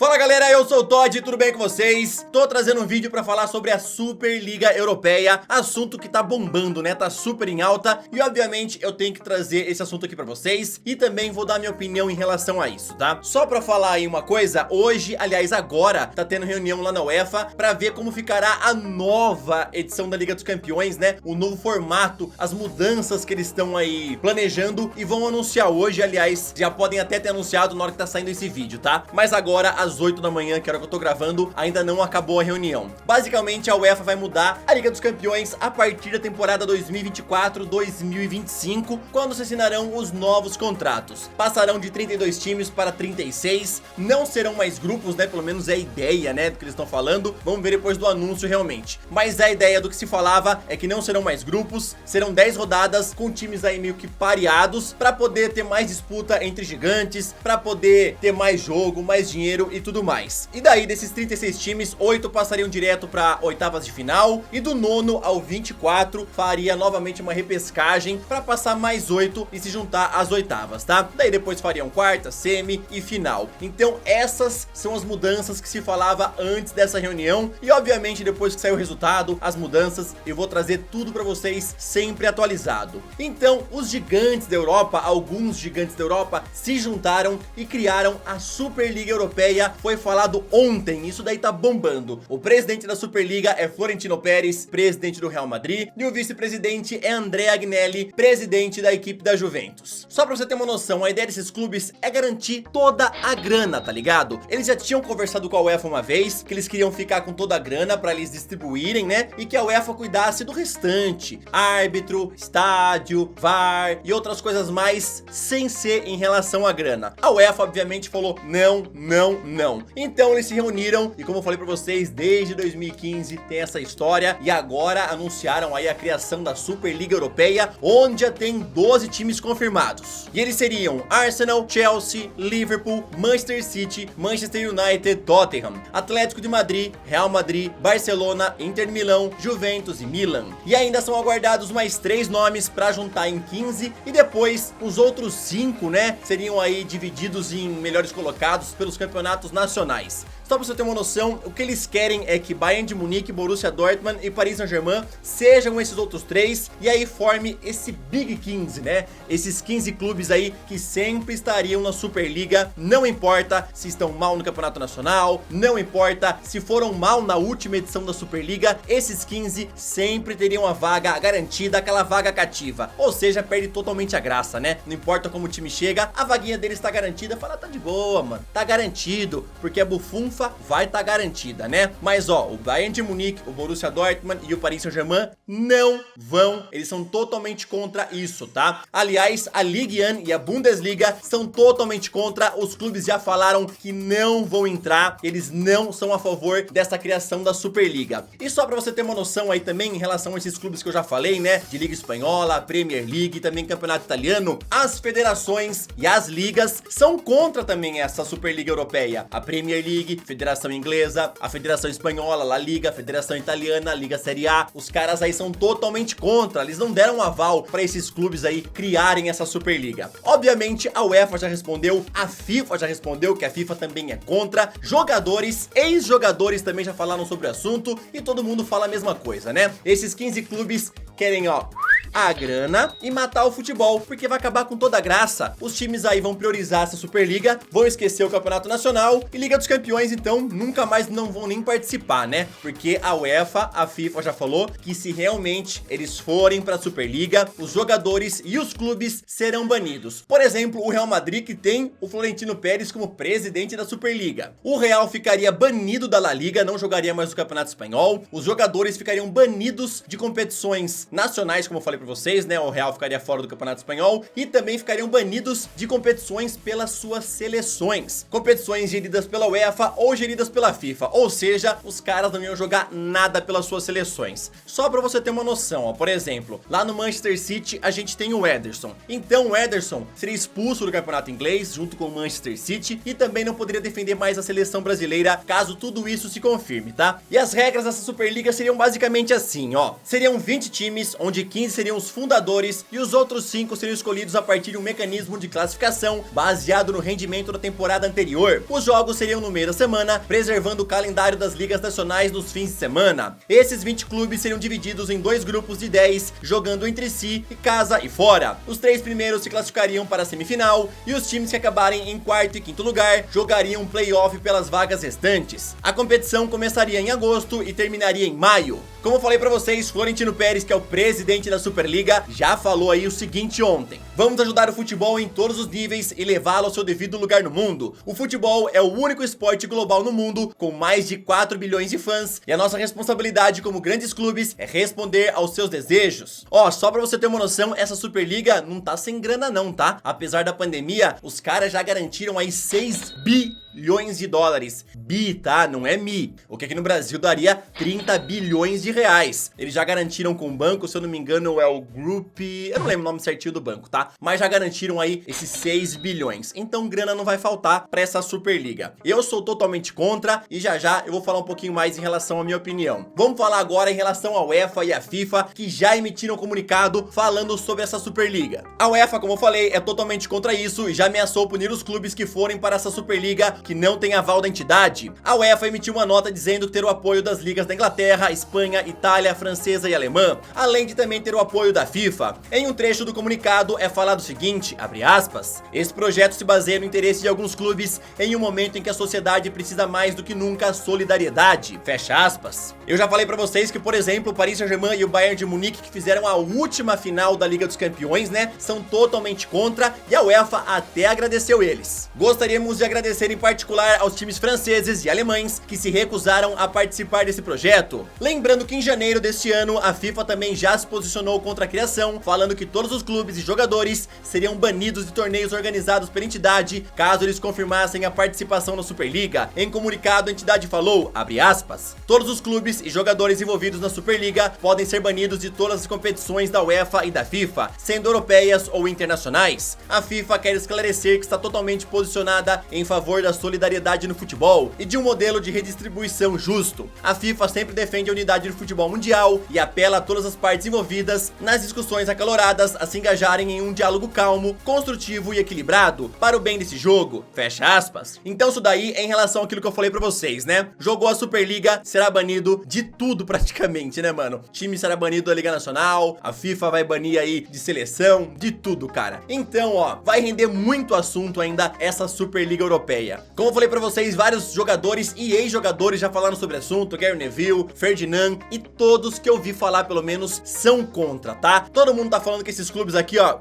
Fala galera, eu sou o Todd, tudo bem com vocês? Tô trazendo um vídeo pra falar sobre a Superliga Europeia, assunto que tá bombando, né? Tá super em alta e obviamente eu tenho que trazer esse assunto aqui pra vocês e também vou dar minha opinião em relação a isso, tá? Só pra falar aí uma coisa, hoje, aliás agora, tá tendo reunião lá na UEFA pra ver como ficará a nova edição da Liga dos Campeões, né? O novo formato, as mudanças que eles estão aí planejando e vão anunciar hoje, aliás, já podem até ter anunciado na hora que tá saindo esse vídeo, tá? Mas agora, às 8 da manhã, que é a hora que eu tô gravando, ainda não acabou a reunião. Basicamente, a UEFA vai mudar a Liga dos Campeões a partir da temporada 2024-2025, quando se assinarão os novos contratos. Passarão de 32 times para 36, não serão mais grupos, né? Pelo menos é a ideia, né, do que eles estão falando. Vamos ver depois do anúncio realmente. Mas a ideia do que se falava é que não serão mais grupos, serão 10 rodadas com times aí meio que pareados, para poder ter mais disputa entre gigantes, para poder ter mais jogo, mais dinheiro e tudo mais. E daí desses 36 times, 8 passariam direto para oitavas de final e do 9º ao 24 faria novamente uma repescagem para passar mais 8 e se juntar às oitavas, tá? Daí depois fariam quarta, semi e final. Então essas são as mudanças que se falava antes dessa reunião e obviamente depois que sair o resultado, as mudanças, eu vou trazer tudo para vocês sempre atualizado. Então os gigantes da Europa, alguns gigantes da Europa se juntaram e criaram a Superliga Europeia. Foi falado ontem, isso daí tá bombando. O presidente da Superliga é Florentino Pérez, presidente do Real Madrid, e o vice-presidente é André Agnelli, presidente da equipe da Juventus. Só pra você ter uma noção, a ideia desses clubes é garantir toda a grana, tá ligado? Eles já tinham conversado com a UEFA uma vez, que eles queriam ficar com toda a grana pra eles distribuírem, né? E que a UEFA cuidasse do restante, árbitro, estádio, VAR e outras coisas mais, sem ser em relação à grana. A UEFA obviamente falou não, não, não. Então eles se reuniram e como eu falei pra vocês, desde 2015 tem essa história e agora anunciaram aí a criação da Superliga Europeia, onde já tem 12 times confirmados. E eles seriam Arsenal, Chelsea, Liverpool, Manchester City, Manchester United, Tottenham, Atlético de Madrid, Real Madrid, Barcelona, Inter de Milão, Juventus e Milan. E ainda são aguardados mais 3 nomes pra juntar em 15 e depois os outros 5, né, seriam aí divididos em melhores colocados pelos campeonatos nacionais. Só pra você ter uma noção, o que eles querem é que Bayern de Munique, Borussia Dortmund e Paris Saint-Germain sejam esses outros 3 e aí forme esse Big 15, né? Esses 15 clubes aí que sempre estariam na Superliga, não importa se estão mal no Campeonato Nacional, não importa se foram mal na última edição da Superliga, esses 15 sempre teriam a vaga garantida, aquela vaga cativa. Ou seja, perde totalmente a graça, né? Não importa como o time chega, a vaguinha deles tá garantida, fala, tá de boa, mano. Tá garantido, porque a bufunfa vai estar garantida, né? Mas ó, o Bayern de Munique, o Borussia Dortmund e o Paris Saint-Germain não vão, eles são totalmente contra isso, tá? Aliás, a Ligue 1 e a Bundesliga são totalmente contra, os clubes já falaram que não vão entrar, eles não são a favor dessa criação da Superliga. E só pra você ter uma noção aí também em relação a esses clubes que eu já falei, né? De Liga Espanhola, Premier League, também Campeonato Italiano, as federações e as ligas são contra também essa Superliga Europeia. A Premier League, Federação Inglesa, a Federação Espanhola, La Liga, a Federação Italiana, a Liga Série A, os caras aí são totalmente contra, eles não deram um aval para esses clubes aí criarem essa Superliga. Obviamente a UEFA já respondeu, a FIFA já respondeu que a FIFA também é contra, jogadores, ex-jogadores também já falaram sobre o assunto e todo mundo fala a mesma coisa, né? Esses 15 clubes querem, ó, a grana e matar o futebol, porque vai acabar com toda a graça. Os times aí vão priorizar essa Superliga, vão esquecer o Campeonato Nacional e Liga dos Campeões, então nunca mais não vão nem participar, né? Porque a UEFA, a FIFA já falou que se realmente eles forem pra Superliga, os jogadores e os clubes serão banidos. Por exemplo, o Real Madrid, que tem o Florentino Pérez como presidente da Superliga. O Real ficaria banido da La Liga, não jogaria mais no Campeonato Espanhol. Os jogadores ficariam banidos de competições nacionais, como eu falei pra vocês, né? O Real ficaria fora do Campeonato Espanhol e também ficariam banidos de competições pelas suas seleções. Competições geridas pela UEFA ou geridas pela FIFA, ou seja, os caras não iam jogar nada pelas suas seleções. Só pra você ter uma noção, ó, por exemplo, lá no Manchester City a gente tem o Ederson. Então o Ederson seria expulso do campeonato inglês junto com o Manchester City e também não poderia defender mais a seleção brasileira caso tudo isso se confirme, tá? E as regras dessa Superliga seriam basicamente assim, ó. Seriam 20 times, onde 15 seriam seriam os fundadores e os outros 5 seriam escolhidos a partir de um mecanismo de classificação baseado no rendimento da temporada anterior. Os jogos seriam no meio da semana, preservando o calendário das ligas nacionais nos fins de semana. Esses 20 clubes seriam divididos em 2 grupos de 10, jogando entre si, casa e fora. Os 3 primeiros se classificariam para a semifinal e os times que acabarem em quarto e quinto lugar jogariam um playoff pelas vagas restantes. A competição começaria em agosto e terminaria em maio. Como eu falei pra vocês, Florentino Pérez, que é o presidente da Superliga, já falou aí o seguinte ontem: vamos ajudar o futebol em todos os níveis e levá-lo ao seu devido lugar no mundo. O futebol é o único esporte global no mundo com mais de 4 bilhões de fãs e a nossa responsabilidade como grandes clubes é responder aos seus desejos. Ó, só pra você ter uma noção, essa Superliga não tá sem grana não, tá? Apesar da pandemia, os caras já garantiram aí 6 bilhões de dólares. Bi, tá? Não é mi. O que aqui no Brasil daria 30 bilhões de reais. Eles já garantiram com o banco, se eu não me engano é o Group... eu não lembro o nome certinho do banco, tá? Mas já garantiram aí esses 6 bilhões. Então grana não vai faltar pra essa Superliga. Eu sou totalmente contra e já eu vou falar um pouquinho mais em relação à minha opinião. Vamos falar agora em relação à UEFA e à FIFA, que já emitiram um comunicado falando sobre essa Superliga. A UEFA, como eu falei, é totalmente contra isso e já ameaçou punir os clubes que forem para essa Superliga que não tem aval da entidade. A UEFA emitiu uma nota dizendo ter o apoio das ligas da Inglaterra, Espanha, Itália, Francesa e Alemã, além de também ter o apoio da FIFA. Em um trecho do comunicado é falado o seguinte, abre aspas: esse projeto se baseia no interesse de alguns clubes em um momento em que a sociedade precisa mais do que nunca solidariedade, fecha aspas. Eu já falei pra vocês que, por exemplo, o Paris Saint-Germain e o Bayern de Munique, que fizeram a última final da Liga dos Campeões, né, são totalmente contra e a UEFA até agradeceu eles. Gostaríamos de agradecer em particular aos times franceses e alemães que se recusaram a participar desse projeto. Lembrando que em janeiro deste ano a FIFA também já se posicionou contra a criação, falando que todos os clubes e jogadores seriam banidos de torneios organizados pela entidade caso eles confirmassem a participação na Superliga. Em comunicado, a entidade falou, abre aspas: todos os clubes e jogadores envolvidos na Superliga podem ser banidos de todas as competições da UEFA e da FIFA, sendo europeias ou internacionais. A FIFA quer esclarecer que está totalmente posicionada em favor da solidariedade no futebol e de um modelo de redistribuição justo. A FIFA sempre defende a unidade do futebol mundial e apela a todas as partes envolvidas nas discussões acaloradas a se engajarem em um diálogo calmo, construtivo e equilibrado para o bem desse jogo, fecha aspas. Então isso daí é em relação àquilo que eu falei pra vocês, né? Jogou a Superliga, será banido de tudo praticamente, né, mano? O time será banido da Liga Nacional, a FIFA vai banir aí de seleção, de tudo, cara. Então, ó, vai render muito assunto ainda essa Superliga Europeia. Como eu falei pra vocês, vários jogadores e ex-jogadores já falaram sobre o assunto, Gary Neville, Ferdinand, e todos que eu vi falar pelo menos são contra, tá? Todo mundo tá falando que esses clubes aqui, ó,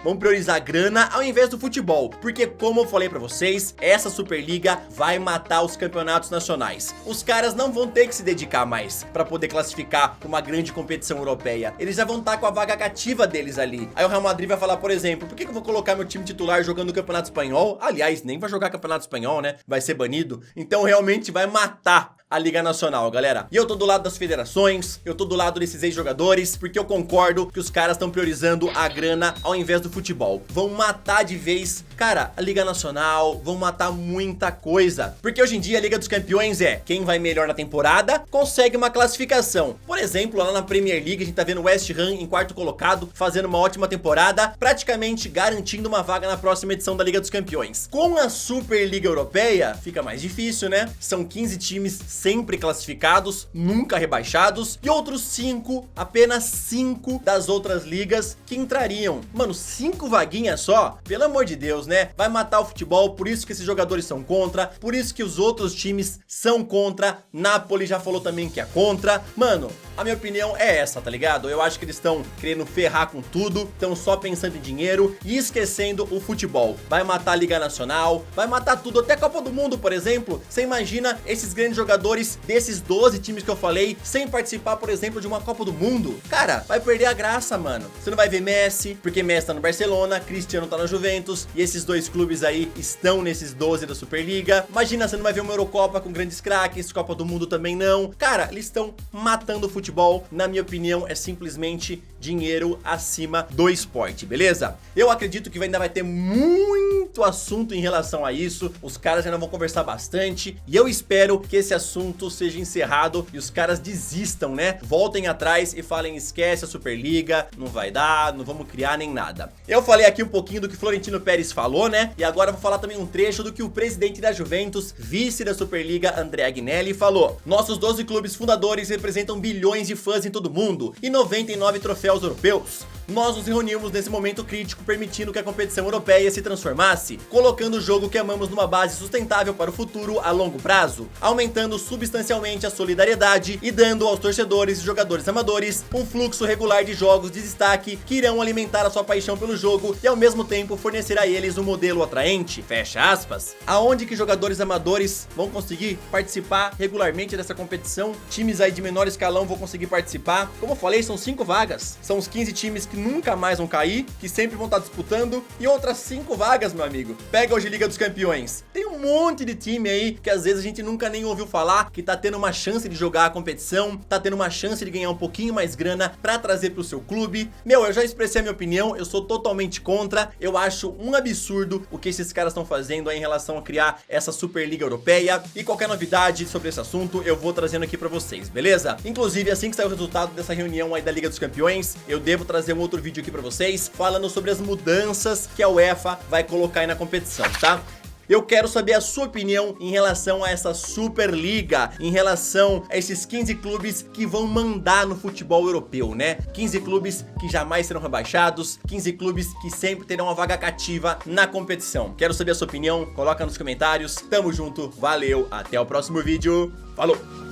vamos priorizar a grana ao invés do futebol, porque como eu falei pra vocês, essa Superliga vai matar os campeonatos nacionais. Os caras não vão ter que se dedicar mais pra poder classificar pra uma grande competição europeia. Eles já vão estar com a vaga cativa deles ali. Aí o Real Madrid vai falar, por exemplo, por que eu vou colocar meu time titular jogando o Campeonato Espanhol? Aliás, nem vai jogar Campeonato Espanhol, né? Vai ser banido. Então realmente vai matar a Liga Nacional, galera. E eu tô do lado das federações, eu tô do lado desses ex-jogadores, porque eu concordo que os caras estão priorizando a grana ao invés do futebol. Vão matar de vez, cara, a Liga Nacional, vão matar muita coisa. Porque hoje em dia a Liga dos Campeões é quem vai melhor na temporada, consegue uma classificação. Por exemplo, lá na Premier League a gente tá vendo o West Ham em quarto colocado, fazendo uma ótima temporada, praticamente garantindo uma vaga na próxima edição da Liga dos Campeões. Com a Superliga Europeia, fica mais difícil, né? São 15 times sempre classificados, nunca rebaixados, e outros 5, apenas 5 das outras ligas que entrariam. Mano, 5 vaguinhas só? Pelo amor de Deus, né? Vai matar o futebol, por isso que esses jogadores são contra, por isso que os outros times são contra. Napoli já falou também que é contra. Mano, a minha opinião é essa, tá ligado? Eu acho que eles estão querendo ferrar com tudo, estão só pensando em dinheiro e esquecendo o futebol. Vai matar a Liga Nacional, vai matar tudo, até a Copa do Mundo, por exemplo. Você imagina esses grandes jogadores desses 12 times que eu falei sem participar, por exemplo, de uma Copa do Mundo? Cara, vai perder a graça, mano. Você não vai ver Messi, porque Messi tá no Barcelona, Cristiano tá na Juventus, e esses dois clubes aí estão nesses 12 da Superliga. Imagina, você não vai ver uma Eurocopa com grandes craques, Copa do Mundo também não. Cara, eles estão matando o futebol. Na minha opinião, é simplesmente dinheiro acima do esporte, beleza? Eu acredito que ainda vai ter muito assunto em relação a isso. Os caras ainda vão conversar bastante, e eu espero que esse assunto seja encerrado e os caras desistam, né? Voltem atrás e falem, esquece a Superliga, não vai dar, não vamos criar nem nada. Eu falei aqui um pouquinho do que Florentino Pérez falou, né? E agora eu vou falar também um trecho do que o presidente da Juventus, vice da Superliga, Andrea Agnelli, falou. Nossos 12 clubes fundadores representam bilhões de fãs em todo o mundo e 99 troféus europeus. Nós nos reunimos nesse momento crítico, permitindo que a competição europeia se transformasse, colocando o jogo que amamos numa base sustentável para o futuro a longo prazo, aumentando substancialmente a solidariedade e dando aos torcedores e jogadores amadores um fluxo regular de jogos de destaque que irão alimentar a sua paixão pelo jogo e ao mesmo tempo fornecer a eles um modelo atraente, fecha aspas. Aonde que jogadores amadores vão conseguir participar regularmente dessa competição? Times aí de menor escalão vão conseguir participar. Como eu falei, são 5 vagas, são os 15 times que nunca mais vão cair, que sempre vão estar disputando, e outras 5 vagas, meu amigo. Pega hoje Liga dos Campeões. Tem um monte de time aí que às vezes a gente nunca nem ouviu falar, que tá tendo uma chance de jogar a competição, tá tendo uma chance de ganhar um pouquinho mais grana pra trazer pro seu clube. Meu, eu já expressei a minha opinião, eu sou totalmente contra. Eu acho um absurdo o que esses caras estão fazendo aí em relação a criar essa Superliga Europeia, e qualquer novidade sobre esse assunto eu vou trazendo aqui pra vocês, beleza? Inclusive, assim que sair o resultado dessa reunião aí da Liga dos Campeões, eu devo trazer um outro vídeo aqui pra vocês, falando sobre as mudanças que a UEFA vai colocar aí na competição, tá? Eu quero saber a sua opinião em relação a essa Superliga, em relação a esses 15 clubes que vão mandar no futebol europeu, né? 15 clubes que jamais serão rebaixados, 15 clubes que sempre terão uma vaga cativa na competição. Quero saber a sua opinião, coloca nos comentários. Tamo junto, valeu, até o próximo vídeo, falou!